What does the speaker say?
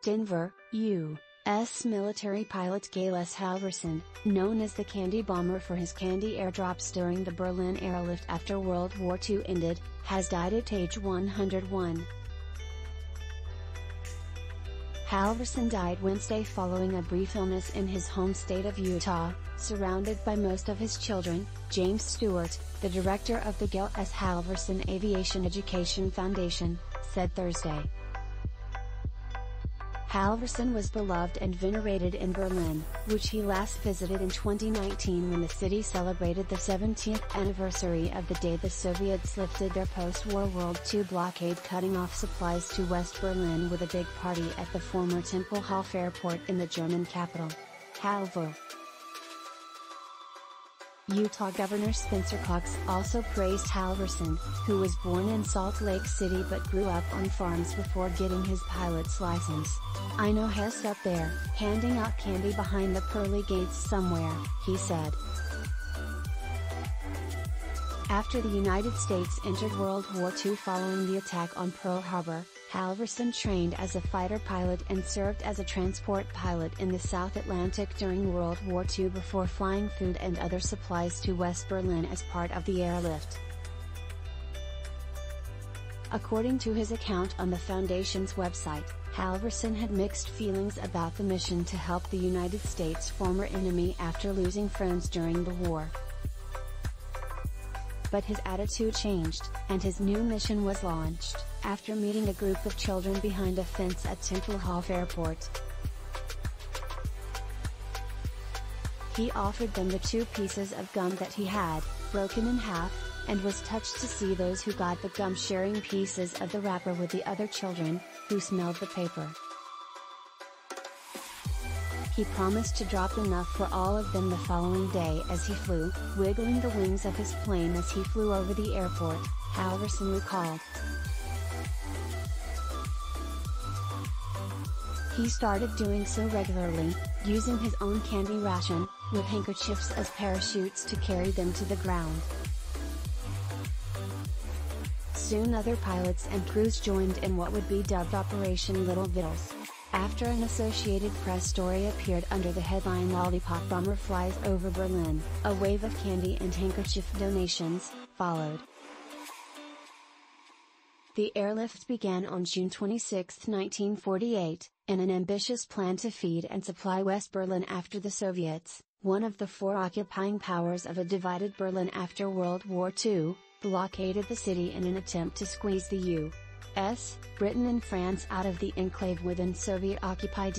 Denver, U.S. military pilot Gales Halvorsen, known as the Candy Bomber for his candy airdrops during the Berlin airlift after World War II ended, has died at age 101. Halvorsen died Wednesday following a brief illness in his home state of Utah, surrounded by most of his children. James Stewart, the director of the Gales Halvorsen Aviation Education Foundation, said Thursday. Halvorsen was beloved and venerated in Berlin, which he last visited in 2019 when the city celebrated the 70th anniversary of the day the Soviets lifted their post-war World II blockade, cutting off supplies to West Berlin with a big party at the former Tempelhof airport in the German capital. Halvor. Utah Governor Spencer Cox also praised Halvorsen, who was born in Salt Lake City but grew up on farms before getting his pilot's license. "I know he's up there, handing out candy behind the pearly gates somewhere," he said. After the United States entered World War II following the attack on Pearl Harbor, Halvorsen trained as a fighter pilot and served as a transport pilot in the South Atlantic during World War II before flying food and other supplies to West Berlin as part of the airlift. According to his account on the Foundation's website, Halvorsen had mixed feelings about the mission to help the United States' former enemy after losing friends during the war. But his attitude changed, and his new mission was launched, after meeting a group of children behind a fence at Tempelhof Airport. He offered them the 2 pieces of gum that he had, broken in half, and was touched to see those who got the gum sharing pieces of the wrapper with the other children, who smelled the paper. He promised to drop enough for all of them the following day as he flew, wiggling the wings of his plane as he flew over the airport, Halvorsen recalled. He started doing so regularly, using his own candy ration, with handkerchiefs as parachutes to carry them to the ground. Soon other pilots and crews joined in what would be dubbed Operation Little Vittles. After an Associated Press story appeared under the headline "Lollipop Bomber Flies Over Berlin," a wave of candy and handkerchief donations followed. The airlift began on June 26, 1948, in an ambitious plan to feed and supply West Berlin after the Soviets, one of the 4 occupying powers of a divided Berlin after World War II, blockaded the city in an attempt to squeeze the U.S., Britain and France out of the enclave within Soviet-occupied